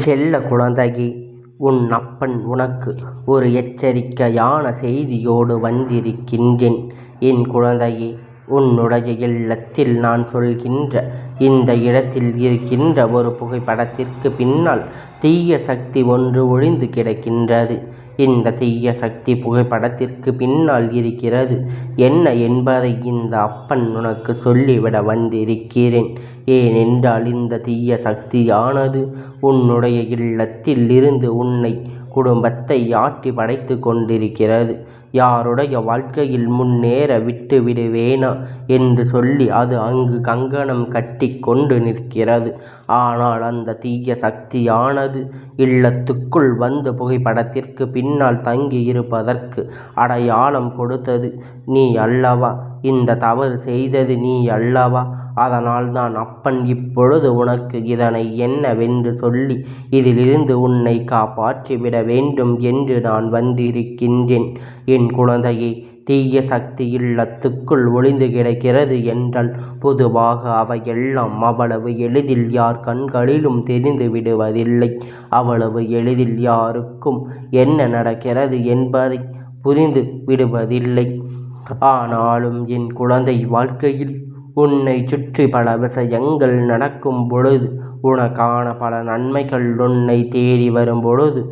செல்ல குழந்தையே, உன் அப்பன் உனக்கு ஒரு எச்சரிக்கையான செய்தியோடு வந்திருக்கின்றேன். என் குழந்தையே, உன்னுடைய இல்லத்தில் நான் சொல்கின்ற இந்த இடத்தில் இருக்கின்ற ஒரு புகைப்படத்திற்கு பின்னால் தீய சக்தி ஒன்று ஒளிந்து கிடக்கின்றது. இந்த தீய சக்தி புகைப்படத்திற்கு பின்னால் இருக்கிறது என்ன என்பதை இந்த அப்பன் உனக்கு சொல்லிவிட வந்திருக்கிறேன். ஏனென்றால் இந்த தீய சக்தியானது உன்னுடைய இல்லத்தில் இருந்து உன்னை குடும்பத்தை ஆட்டி படைத்து கொண்டிருக்கிறது. யாருடைய வாழ்க்கையில் முன்னேற விட்டு விடுவேனா என்று சொல்லி அது அங்கு கங்கணம் கட்டி கொண்டு நிற்கிறது. ஆனால் அந்த தீய சக்தியானது இல்லத்துக்குள் வந்து புகைப்படத்திற்கு பின்னால் தங்கி இருப்பதற்கு அடையாளம் கொடுத்தது நீ அல்லவா? இந்த தவறு செய்தது நீ அல்லவா? அதனால்தான் அப்பன் இப்பொழுது உனக்கு இதனை என்னவென்று சொல்லி இதிலிருந்து உன்னை காப்பாற்றிவிட வேண்டும் என்று நான் வந்திருக்கின்றேன். என் குழந்தையே, தீய சக்தி இல்லத்துக்குள் ஒளிந்து கிடக்கிறது என்றால் பொதுவாக அவையெல்லாம் அவ்வளவு எளிதில் யார் கண்களிலும் தெரிந்து விடுவதில்லை. அவ்வளவு எளிதில் யாருக்கும் என்ன நடக்கிறது என்பதை புரிந்து விடுவதில்லை. ஆனாலும் என் குழந்தை, வாழ்க்கையில் உன்னை சுற்றி பல விஷயங்கள் நடக்கும் பொழுது, உனக்கான பல நன்மைகள் உன்னை தேடி வரும் பொழுது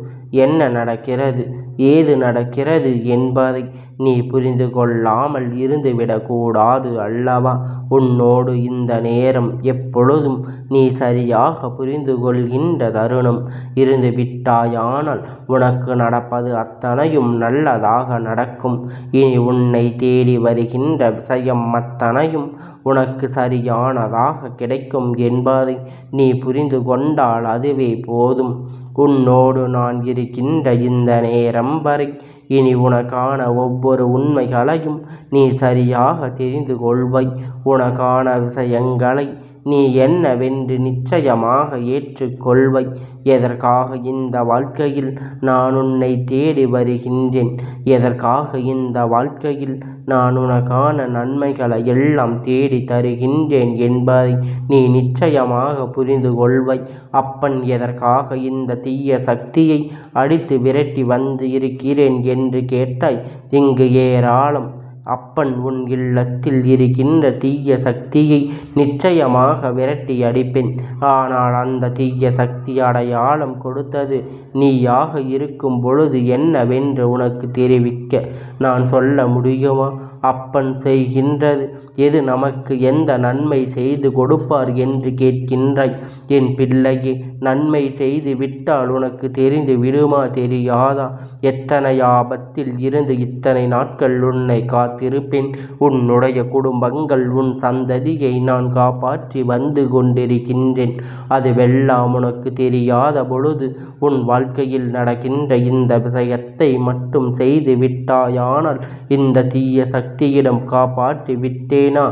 என்ன நடக்கிறது, ஏது நடக்கிறது என்பதை நீ புரிந்து கொள்ளாமல் இருந்துவிடக்கூடாது அல்லவா? உன்னோடு இந்த நேரம் எப்பொழுதும் நீ சரியாக புரிந்து கொள்கின்ற தருணம் இருந்து விட்டாயானால் உனக்கு நடப்பது அத்தனையும் நல்லதாக நடக்கும். இனி உன்னை தேடி வருகின்ற விஷயம் அத்தனையும் உனக்கு சரியானதாக கிடைக்கும் என்பதை நீ புரிந்து கொண்டால் அதுவே போதும். உன்னோடு நான் இருக்கின்ற இந்த நேரம் வரை இனி உனக்கான ஒவ்வொரு உண்மைகளையும் நீ சரியாக தெரிந்து கொள்வாய். உனக்கான விஷயங்களை நீ என்னவென்று நிச்சயமாக ஏற்றுக்கொள்வாய். எதற்காக இந்த வாழ்க்கையில் நான் உன்னை தேடி வருகின்றேன், எதற்காக இந்த வாழ்க்கையில் நான் உனக்கான நன்மைகளை எல்லாம் தேடி தருகின்றேன் என்பதை நீ நிச்சயமாக புரிந்து கொள்வாய். அப்பன் எதற்காக இந்த தீய சக்தியை அடித்து விரட்டி வந்து இருக்கிறேன் என்று கேட்டாய். இங்கு ஏராளம். அப்பன் உன் இல்லத்தில் இருக்கின்ற தீய சக்தியை நிச்சயமாக விரட்டி அடிப்பேன். ஆனால் அந்த தீய சக்தி அடையாளம் கொடுத்தது நீயாக இருக்கும் பொழுது என்னவென்று உனக்கு தெரிவிக்க நான் சொல்ல முடியுமா? அப்பன் செய்கின்றது எது, நமக்கு எந்த நன்மை செய்து கொடுப்பார் என்று கேட்கின்றாய். என் பிள்ளையே, நன்மை செய்து விட்டால் உனக்கு தெரிந்து விடுமா, தெரியாதா? எத்தனை ஆபத்தில் இருந்து இத்தனை நாட்கள் உன்னை காத்திருப்பேன். உன்னுடைய குடும்பங்கள், உன் சந்ததியை நான் காப்பாற்றி வந்து கொண்டிருக்கின்றேன். அதுவெல்லாம் உனக்கு தெரியாத பொழுது உன் வாழ்க்கையில் நடக்கின்ற இந்த விஷயத்தை மட்டும் செய்து விட்டாயானால் இந்த தீய சக்தியிடம் காப்பாற்றி விட்டேனா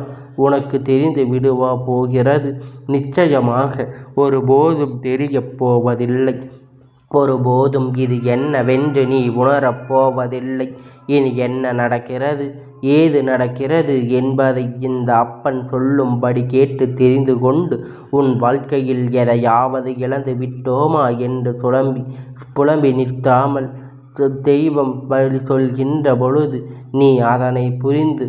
உனக்கு தெரிந்து விடுவா போகிறது? நிச்சயமாக ஒருபோதும் தெரியப் போவதில்லை. ஒருபோதும் இது என்னவென்று நீ உணரப் போவதில்லை. இனி என்ன நடக்கிறது, ஏது நடக்கிறது என்பதை இந்த அப்பன் சொல்லும்படி கேட்டு தெரிந்து கொண்டு உன் வாழ்க்கையில் எதையாவது இழந்து விட்டோமா என்று புலம்பி நிற்காமல் தெய்வம் வழி சொல்கின்ற பொழுது நீ அதனை புரிந்து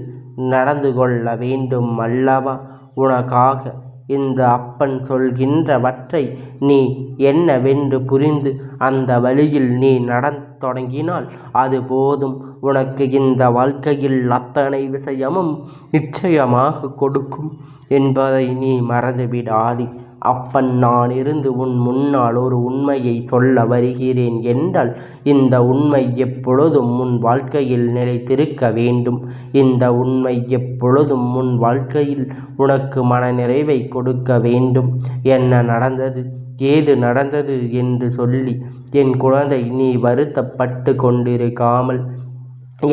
நடந்து கொள்ள வேண்டும் அல்லவா? உனக்காக இந்த அப்பன் சொல்கின்றவற்றை நீ என்னவென்று புரிந்து அந்த வழியில் நீ தொடங்கினால் அது போதும். உனக்கு இந்த வாழ்க்கையில் அத்தனை விஷயமும் நிச்சயமாக கொடுக்கும் என்பதை நீ மறந்துவிடாதே. அப்பன் நான் இருந்து உன் முன்னால் ஒரு உண்மையை சொல்ல வருகிறேன் என்றால் இந்த உண்மை எப்பொழுதும் உன் வாழ்க்கையில் நிலைத்திருக்க வேண்டும். இந்த உண்மை எப்பொழுதும் உன் வாழ்க்கையில் உனக்கு மனநிறைவை கொடுக்க வேண்டும். என்ன நடந்தது, ஏது நடந்தது என்று சொல்லி என் குழந்தை நீ வருத்தப்பட்டு கொண்டிருக்காமல்,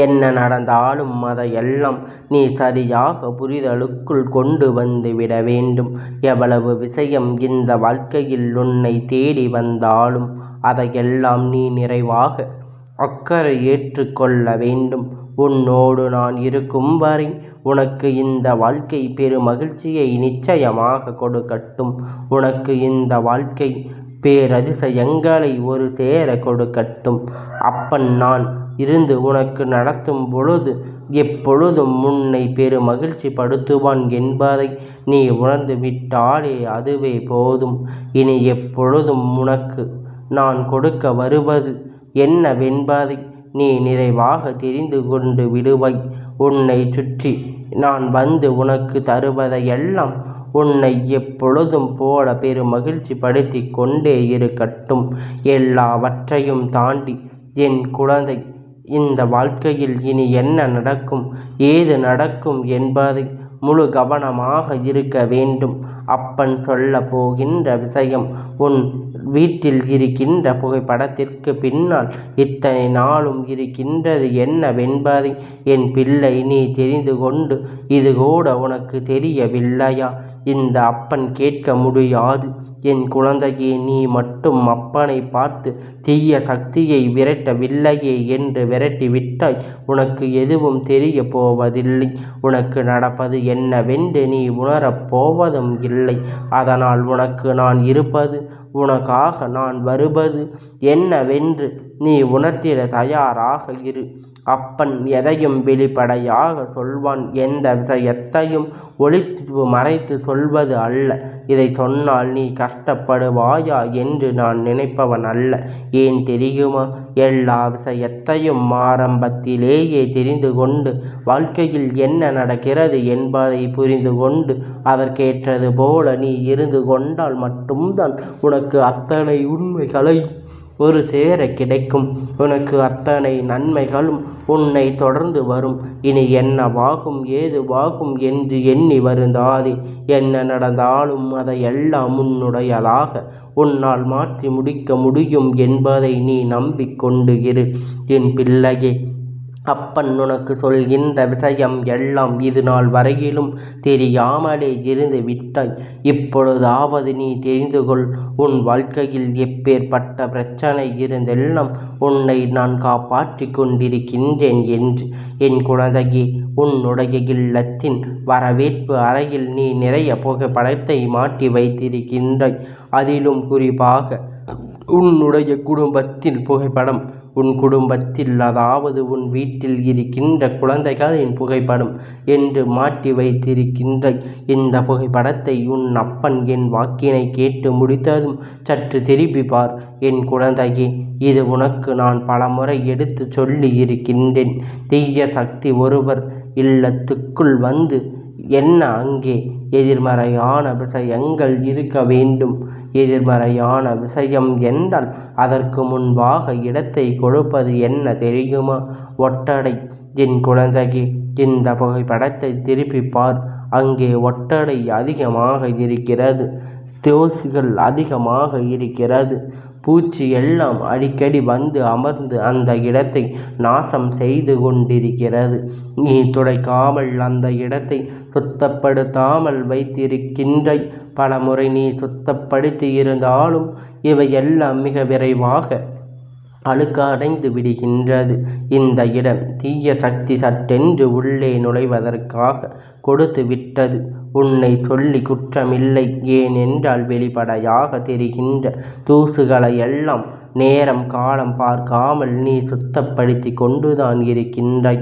என்ன நடந்தாலும் அதையெல்லாம் நீ சரியாக புரிதலுக்குள் கொண்டு வந்து விட வேண்டும். எவ்வளவு விஷயம் இந்த வாழ்க்கையில் உன்னை தேடி வந்தாலும் அதையெல்லாம் நீ நிறைவாக அக்கறை ஏற்றுக்கொள்ள வேண்டும். உன்னோடு நான் இருக்கும் வரை உனக்கு இந்த வாழ்க்கை பெரும் மகிழ்ச்சியை நிச்சயமாக கொடுக்கட்டும். உனக்கு இந்த வாழ்க்கை பேரதிசயங்களை ஒரு சேர கொடுக்கட்டும். அப்பன் நான் இருந்து உனக்கு நடத்தும் பொழுது எப்பொழுதும் உன்னை பெரு மகிழ்ச்சி படுத்துவான் என்பதை நீ உணர்ந்து விட்டாலே அதுவே போதும். இனி எப்பொழுதும் உனக்கு நான் கொடுக்க வருவது என்னவென்பதை நீ நிறைவாக தெரிந்து கொண்டு விடுவாய். உன்னை சுற்றி நான் வந்து உனக்கு தருவதையெல்லாம் உன்னை எப்பொழுதும் போல பெரு மகிழ்ச்சி படுத்தி கொண்டே இருக்கட்டும். எல்லாவற்றையும் தாண்டி என் குழந்தை, இந்த வாழ்க்கையில் இனி என்ன நடக்கும், ஏது நடக்கும் என்பதை முழு கவனமாக இருக்க வேண்டும். அப்பன் சொல்ல போகின்ற விஷயம் உன் வீட்டில் இருக்கின்ற புகைப்படத்திற்கு பின்னால் இத்தனை நாளும் இருக்கின்றது என்னவென்பதை என் பிள்ளை நீ தெரிந்து கொண்டு இது கூட உனக்கு தெரியவில்லையா? இந்த அப்பன் கேட்க முடியாது. என் குழந்தையே, நீ மட்டும் அப்பனை பார்த்து தீய சக்தியை விரட்டவில்லையே என்று விரட்டி விட்டாய். உனக்கு எதுவும் தெரிய போவதில்லை. உனக்கு நடப்பது என்னவென்று நீ உணரப் போவதும் இல்லை. அதனால் உனக்கு நான் இருப்பது, உனக்காக நான் வருவது என்னவென்று நீ உணர்த்திட தயாராக இரு. அப்பன் எதையும் வெளிப்படையாக சொல்வான். எந்த விஷயத்தையும் ஒளித்து மறைத்து சொல்வது அல்ல. இதை சொன்னால் நீ கஷ்டப்படுவாயா என்று நான் நினைப்பவன் அல்ல. ஏன் தெரியுமா? எல்லா விஷயத்தையும் ஆரம்பத்திலேயே தெரிந்து கொண்டு வாழ்க்கையில் என்ன நடக்கிறது என்பதை புரிந்து கொண்டு அதற்கேற்றது போல நீ இருந்து கொண்டால் மட்டும்தான் உனக்கு அத்தனை உண்மைகளை ஒரு சேர கிடைக்கும். உனக்கு அத்தனை நன்மைகளும் உன்னை தொடர்ந்து வரும். இனி என்னவாகும் ஏதுவாகும் என்று எண்ணி வருந்தாதே. என்ன நடந்தாலும் அதையெல்லாம் உன்னுடையதாக உன்னால் மாற்றி முடிக்க முடியும் என்பதை நீ நம்பிக்கொண்டு இரு. என் பிள்ளையே, அப்பன் உனக்கு சொல்கின்ற விஷயம் எல்லாம் இது நாள் வரையிலும் தெரியாமலே இருந்து விட்டாய். இப்பொழுதாவது நீ தெரிந்து கொள். உன் வாழ்க்கையில் எப்பேற்பட்ட பிரச்சனை இருந்தெல்லாம் உன்னை நான் காப்பாற்றி கொண்டிருக்கின்றேன் என்று. என் குழந்தையே, உன்னுடைய இல்லத்தின் வரவேற்பு அறையில் நீ நிறைய புகைப்படத்தை மாட்டி வைத்திருக்கின்றாய். அதிலும் குறிப்பாக உன்னுடைய குடும்பத்தின் புகைப்படம். உன் குடும்பத்தில், அதாவது உன் வீட்டில் இருக்கின்ற குழந்தைகளின் புகைப்படம் என்று மாட்டி வைத்திருக்கின்றாய். இந்த புகைப்படத்தை உன் அப்பன் என் வாக்கினை கேட்டு முடித்ததும் சற்று திருப்பி பார். என் குழந்தையே, இது உனக்கு நான் பலமுறை எடுத்து சொல்லி இருக்கின்றேன். தீய சக்தி ஒருவர் இல்லத்துக்குள் வந்து என்ன அங்கே எதிர்மறையான விஷயங்கள் இருக்க வேண்டும். எதிர்மறையான விஷயம் என்றால் அதற்கு முன்பாக இடத்தை கொடுப்பது என்ன தெரியுமா? ஒட்டடை. என் குழந்தையே, இந்த புகைப்படத்தை திருப்பி பார். அங்கே ஒட்டடை அதிகமாக இருக்கிறது. தூசிகள் அதிகமாக இருக்கிறது. பூச்சி எல்லாம் அடிக்கடி வந்து அமர்ந்து அந்த இடத்தை நாசம் செய்து கொண்டிருக்கிறது. நீ துடைக்காமல் அந்த இடத்தை சுத்தப்படுத்தாமல் வைத்திருக்கின்றாய். பலமுறை நீ சுத்தப்படுத்தி இருந்தாலும் இவையெல்லாம் மிக விரைவாக அழுக்கடைந்து விடுகின்றது. இந்த இடம் தீய சக்தி சட்டென்று உள்ளே நுழைவதற்காக கொடுத்து விட்டது. உன்னை சொல்லி குற்றமில்லை. ஏனென்றால் வெளிப்படையாக தெரிகின்ற தூசுகளை எல்லாம் நேரம் காலம் பார்க்காமல் நீ சுத்தப்படுத்தி கொண்டுதான் இருக்கின்றாய்.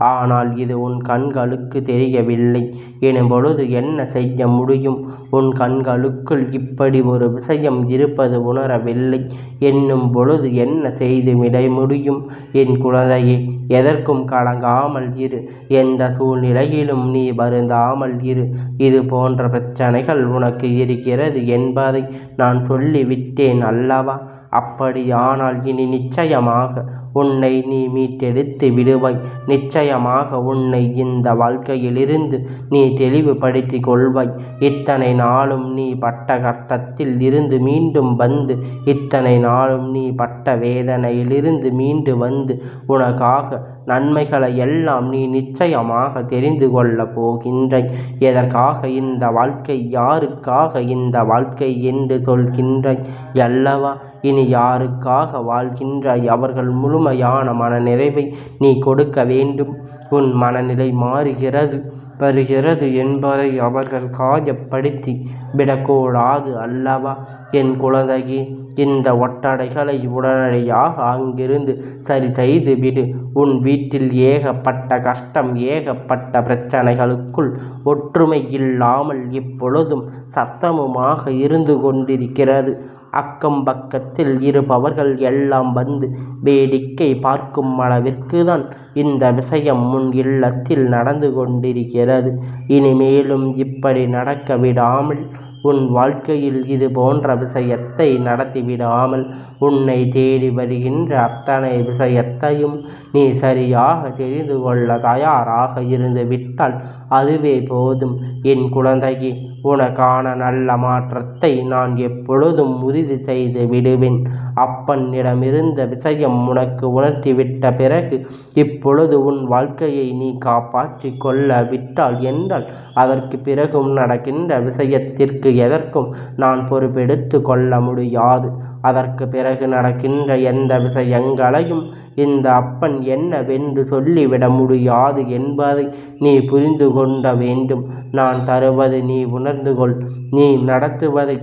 ஆனால் இது உன் கண்களுக்கு தெரியவில்லை எனும் பொழுது என்ன செய்ய முடியும்? உன் கண்களுக்குள் இப்படி ஒரு விஷயம் இருப்பது உணரவில்லை என்னும் பொழுது என்ன செய்துவிட முடியும்? என் குழந்தையே, எதற்கும் கலங்காமல் இரு. எந்த சூழ்நிலையிலும் நீ வருந்தாமல் இரு. இது போன்ற பிரச்சனைகள் உனக்கு இருக்கிறது என்பதை நான் சொல்லிவிட்டேன் அல்லவா? அப்படியானால் இனி நிச்சயமாக உன்னை நீ மீட்டெடுத்து விடுவாய். நிச்சயமாக உன்னை இந்த வாழ்க்கையிலிருந்து நீ தெளிவுபடுத்தி கொள்வாய். இத்தனை நாளும் நீ பட்ட கஷ்டத்தில் இருந்து மீண்டும் வந்து, இத்தனை நாளும் நீ பட்ட வேதனையிலிருந்து மீண்டு வந்து உனக்காக நன்மைகளை எல்லாம் நீ நிச்சயமாக தெரிந்து கொள்ளப் போகின்றாய். எதற்காக இந்த வாழ்க்கை, யாருக்காக இந்த வாழ்க்கை என்று சொல்கின்றாய் அல்லவா? இனி யாருக்காக வாழ்கின்றாய்? அவர்கள் முழுமையான மனநிறைவை நீ கொடுக்க வேண்டும். உன் மனநிலை மாறுகிறது. வருகிறது என்பதை அவர்கள் காயப்படுத்தி விடக்கூடாது அல்லவா? என் குழந்தையே, இந்த ஒட்டடைகளை உடனடியாக அங்கிருந்து சரி செய்து விடு. உன் வீட்டில் ஏகப்பட்ட கஷ்டம், ஏகப்பட்ட பிரச்சனைகளுக்குள் ஒற்றுமை இல்லாமல் இப்பொழுதும் சத்தமுமாக இருந்து கொண்டிருக்கிறது. அக்கம் பக்கத்தில் இருப்பவர்கள் எல்லாம் வந்து வேடிக்கை பார்க்கும் அளவிற்கு தான் இந்த விஷயம் முன் இல்லத்தில் நடந்து கொண்டிருக்கிறது. இனிமேலும் இப்படி நடக்க விடாமல், உன் வாழ்க்கையில் இது போன்ற விஷயத்தை நடத்திவிடாமல், உன்னை தேடி வருகின்ற அத்தனை விஷயத்தையும் நீ சரியாக தெரிந்து கொள்ள தயாராக இருந்து விட்டால் அதுவே போதும். என் குழந்தையே, உனக்கான நல்ல மாற்றத்தை நான் எப்பொழுதும் உறுதி செய்து விடுவேன். அப்பனிடமிருந்த விஷயம் உனக்கு உணர்த்திவிட்ட பிறகு இப்பொழுது உன் வாழ்க்கையை நீ காப்பாற்றி கொள்ள விட்டால் என்றால் அதற்கு பிறகும் நடக்கின்ற விஷயத்திற்கு எதற்கும் நான் பொறுப்பெடுத்து கொள்ள முடியாது. அதற்கு பிறகு நடக்கின்ற எந்த விஷயங்களையும் இந்த அப்பன் என்னவென்று சொல்லிவிட முடியாது என்பதை நீ புரிந்து கொள்ள வேண்டும். நான் தருவது நீ உணர்ந்து கொள். நீ நடத்துவதை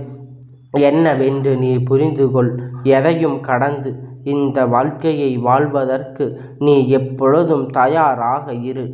என்னவென்று நீ புரிந்து கொள். எதையும் கடந்து இந்த வாழ்க்கையை வாழ்வதற்கு நீ எப்பொழுதும் தயாராக இரு.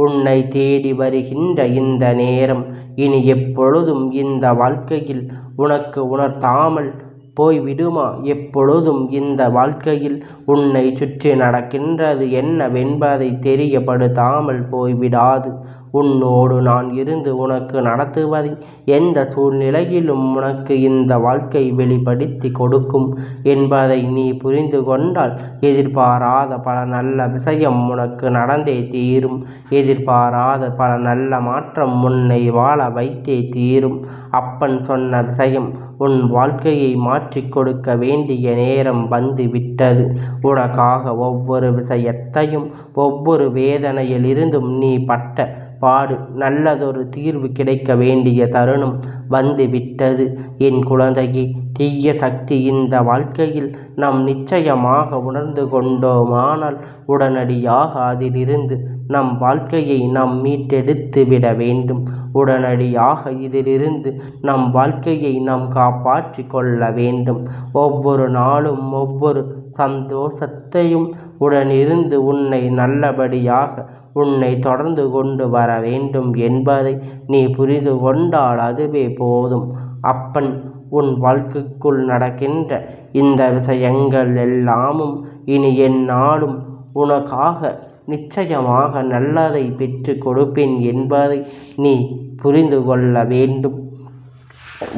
உன்னை தேடி வருகின்ற இந்த நேரம் இனி எப்பொழுதும் இந்த வாழ்க்கையில் உனக்கு உணர்த்தாமல் போய்விடுமா? எப்பொழுதும் இந்த வாழ்க்கையில் உன்னை சுற்றி நடக்கின்றது என்னவென்பதை தெரியப்படுத்தாமல் போய்விடாது. உன்னோடு நான் இருந்து உனக்கு நடத்துவதை எந்த சூழ்நிலையிலும் உனக்கு இந்த வாழ்க்கை வெளிப்படுத்தி கொடுக்கும் என்பதை நீ புரிந்து கொண்டால் எதிர்பாராத பல நல்ல விஷயம் உனக்கு நடந்தே தீரும். எதிர்பாராத பல நல்ல மாற்றம் உன்னை வாழ வைத்தே தீரும். அப்பன் சொன்ன விஷயம் உன் வாழ்க்கையை மாற்றிக் கொடுக்க வேண்டிய நேரம் வந்து விட்டது. உனக்காக ஒவ்வொரு விஷயத்தையும், ஒவ்வொரு வேதனையிலிருந்தும் நீ பட்ட பாடு நல்லதொரு தீர்வு கிடைக்க வேண்டிய தருணம் வந்து விட்டது. என் குழந்தையே, தீய சக்தி இந்த வாழ்க்கையில் நாம் நிச்சயமாக உணர்ந்து கொண்டோமானால் உடனடியாக அதிலிருந்து நம் வாழ்க்கையை நாம் மீட்டெடுத்து விட வேண்டும். உடனடியாக இதிலிருந்து நம் வாழ்க்கையை நாம் காப்பாற்றி கொள்ள வேண்டும். ஒவ்வொரு நாளும் ஒவ்வொரு சந்தோஷத்தையும் உடனிருந்து உன்னை நல்லபடியாக உன்னை தொடர்ந்து கொண்டு வர வேண்டும் என்பதை நீ புரிந்து கொண்டால் அதுவே போதும். அப்பன் உன் வாழ்க்கைக்குள் நடக்கின்ற இந்த விஷயங்கள் எல்லாமும் இனி எந்நாளும் உனக்காக நிச்சயமாக நல்லதை பெற்று கொடுப்பேன் என்பதை நீ புரிந்து கொள்ள வேண்டும்.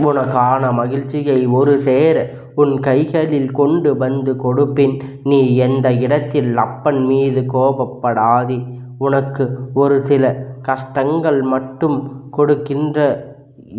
உனக்கான மகிழ்ச்சியை ஒரு சேர உன் கைகளில் கொண்டு வந்து கொடுப்பேன். நீ எந்த இடத்தில் அப்பன் மீது கோபப்படாதே. உனக்கு ஒரு சில கஷ்டங்கள் மட்டும் கொடுக்கின்ற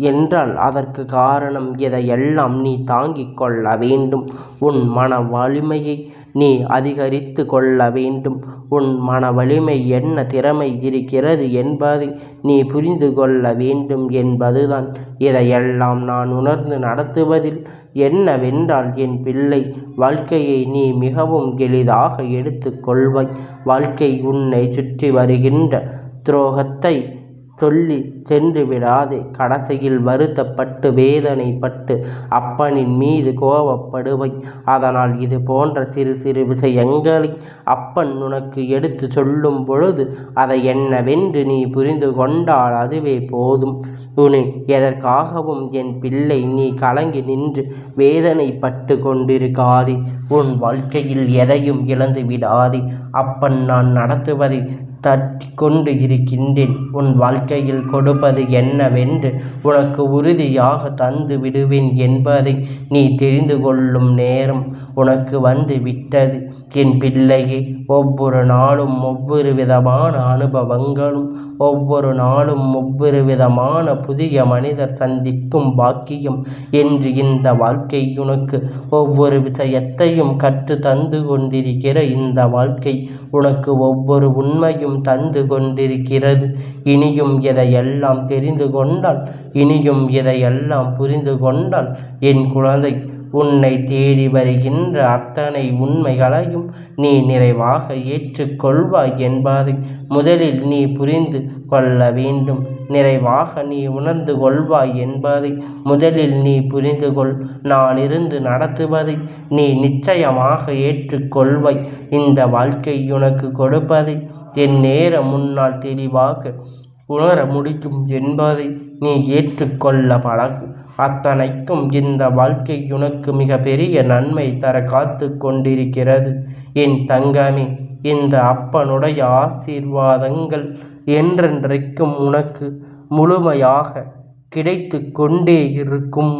என்றால் அதற்கு காரணம் இதையெல்லாம் நீ தாங்கிக் கொள்ள வேண்டும். உன் மன வலிமையை நீ அதிகரித்து கொள்ள வேண்டும். உன் மன வலிமை என்ன திறமை இருக்கிறது என்பதை நீ புரிந்து கொள்ள வேண்டும் என்பதுதான். இதையெல்லாம் நான் உணர்ந்து நடத்துவதில் என்னவென்றால் என் பிள்ளை, வாழ்க்கையை நீ மிகவும் எளிதாக எடுத்து கொள்வாய். வாழ்க்கை உன்னை சுற்றி வருகின்ற துரோகத்தை சொல்லி சென்று விடாதே. கடைசியில் வருத்தப்பட்டு வேதனைப்பட்டு அப்பனின் மீது கோபப்படுவாய். அதனால் இது போன்ற சிறு சிறு விஷயங்களை அப்பன் உனக்கு எடுத்து சொல்லும் பொழுது அதை என்னவென்று நீ புரிந்து கொண்டால் அதுவே போதும். உன்னை எதற்காகவும் என் பிள்ளை நீ கலங்கி நின்று வேதனைப்பட்டு கொண்டிருக்காதே. உன் வாழ்க்கையில் எதையும் இழந்து விடாதே. அப்பன் நான் நடத்துவதை தட்டி கொண்டு இருக்கின்றேன். உன் வாழ்க்கையில் கொடுப்பது என்னவென்று உனக்கு உறுதியாக தந்து விடுவேன் என்பதை நீ தெரிந்து கொள்ளும் நேரம் உனக்கு வந்து விட்டது. என் பிள்ளையே, ஒவ்வொரு நாளும் ஒவ்வொரு விதமான அனுபவங்களும், ஒவ்வொரு நாளும் ஒவ்வொரு விதமான புதிய மனிதர் சந்திக்கும் பாக்கியம் என்று இந்த வாழ்க்கை உனக்கு ஒவ்வொரு விஷயத்தையும் கற்று தந்து கொண்டிருக்கிற இந்த வாழ்க்கை உனக்கு ஒவ்வொரு உண்மையும் தந்து கொண்டிருக்கிறது. இனியும் இதையெல்லாம் தெரிந்து கொண்டால், இனியும் இதையெல்லாம் புரிந்து கொண்டால் என் குழந்தை, உன்னை தேடி வருகின்ற அத்தனை உண்மைகளையும் நீ நிறைவாக ஏற்றுக்கொள்வாய் என்பதை முதலில் நீ புரிந்து கொள்ள வேண்டும். நிறைவாக நீ உணர்ந்து கொள்வாய் என்பதை முதலில் நீ புரிந்து கொள். நான் இருந்து நடத்துவதை நீ நிச்சயமாக ஏற்றுக்கொள்வாய். இந்த வாழ்க்கை உனக்கு கொடுப்பதை என் நேரம் முன்னால் தெளிவாக உணர முடியும் என்பதை நீ ஏற்றுக்கொள்ள பழகு. அத்தனைக்கும் இந்த வாழ்க்கை உனக்கு மிக பெரிய நன்மை தர காத்து கொண்டிருக்கிறது. என் தங்கமே, இந்த அப்பனுடைய ஆசீர்வாதங்கள் என்றென்றைக்கும் உனக்கு முழுமையாக கிடைத்து கொண்டே இருக்கும்.